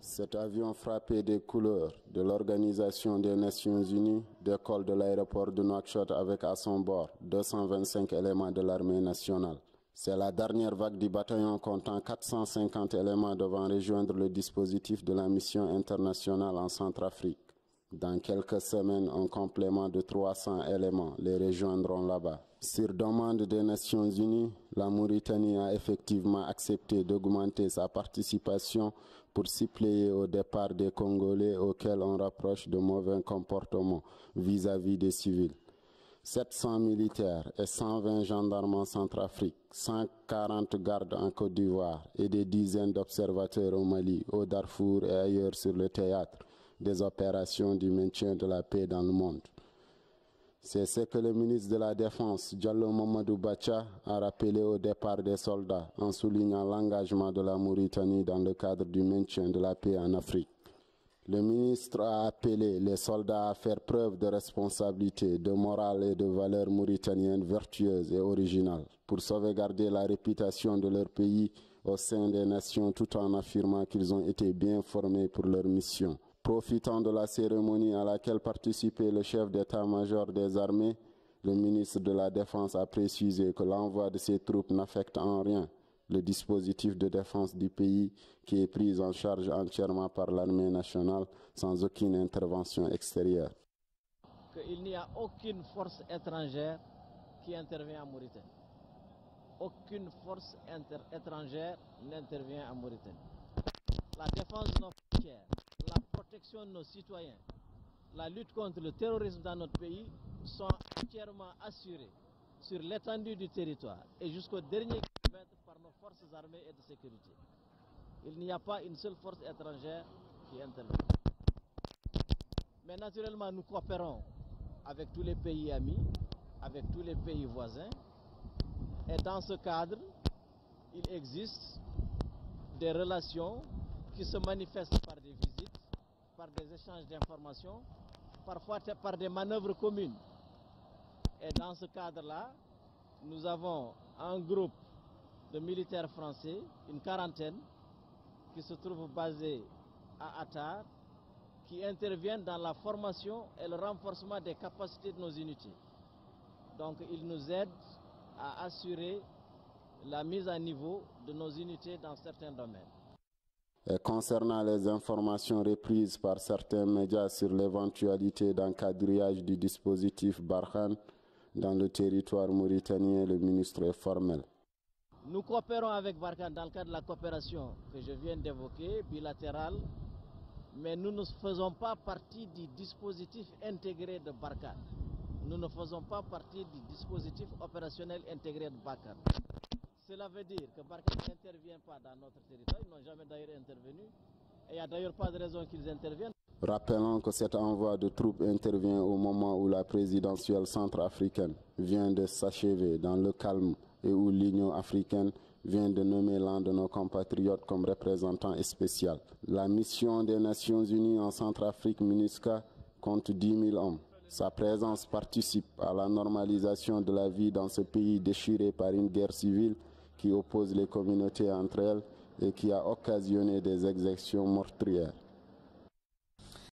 Cet avion frappé des couleurs de l'Organisation des Nations Unies décolle de l'aéroport de Nouakchott avec à son bord 225 éléments de l'armée nationale. C'est la dernière vague du bataillon comptant 450 éléments devant rejoindre le dispositif de la mission internationale en Centrafrique. Dans quelques semaines, un complément de 300 éléments les rejoindront là-bas. Sur demande des Nations Unies, la Mauritanie a effectivement accepté d'augmenter sa participation pour suppléer au départ des Congolais auxquels on rapproche de mauvais comportements vis-à-vis des civils. 700 militaires et 120 gendarmes en Centrafrique, 140 gardes en Côte d'Ivoire et des dizaines d'observateurs au Mali, au Darfour et ailleurs sur le théâtre des opérations du maintien de la paix dans le monde. C'est ce que le ministre de la Défense, Diallo Mamadou Bacha, a rappelé au départ des soldats en soulignant l'engagement de la Mauritanie dans le cadre du maintien de la paix en Afrique. Le ministre a appelé les soldats à faire preuve de responsabilité, de morale et de valeurs mauritaniennes vertueuses et originales pour sauvegarder la réputation de leur pays au sein des nations tout en affirmant qu'ils ont été bien formés pour leur mission. Profitant de la cérémonie à laquelle participait le chef d'état-major des armées, le ministre de la Défense a précisé que l'envoi de ces troupes n'affecte en rien le dispositif de défense du pays qui est pris en charge entièrement par l'armée nationale sans aucune intervention extérieure. Il n'y a aucune force étrangère qui intervient en Mauritanie. Aucune force étrangère n'intervient en Mauritanie. La défense de nos frontières, la protection de nos citoyens, la lutte contre le terrorisme dans notre pays sont entièrement assurées sur l'étendue du territoire et jusqu'au dernier kilomètre par nos forces armées et de sécurité. Il n'y a pas une seule force étrangère qui intervient. Mais naturellement, nous coopérons avec tous les pays amis, avec tous les pays voisins. Et dans ce cadre, il existe des relations qui se manifestent par des visites, par des échanges d'informations, parfois par des manœuvres communes. Et dans ce cadre-là, nous avons un groupe de militaires français, une quarantaine, qui se trouvent basés à Attar, qui interviennent dans la formation et le renforcement des capacités de nos unités. Donc ils nous aident à assurer la mise à niveau de nos unités dans certains domaines. Et concernant les informations reprises par certains médias sur l'éventualité d'encadrillage du dispositif Barkhane dans le territoire mauritanien, le ministre est formel. Nous coopérons avec Barkhane dans le cadre de la coopération que je viens d'évoquer, bilatérale, mais nous ne faisons pas partie du dispositif intégré de Barkhane. Nous ne faisons pas partie du dispositif opérationnel intégré de Barkhane. Cela veut dire que Barkhane n'intervient pas dans notre territoire, ils n'ont jamais d'ailleurs intervenu, et il n'y a d'ailleurs pas de raison qu'ils interviennent. Rappelons que cet envoi de troupes intervient au moment où la présidentielle centrafricaine vient de s'achever dans le calme et où l'Union africaine vient de nommer l'un de nos compatriotes comme représentant spécial. La mission des Nations Unies en Centrafrique, MINUSCA, compte 10 000 hommes. Sa présence participe à la normalisation de la vie dans ce pays déchiré par une guerre civile qui oppose les communautés entre elles et qui a occasionné des exactions meurtrières.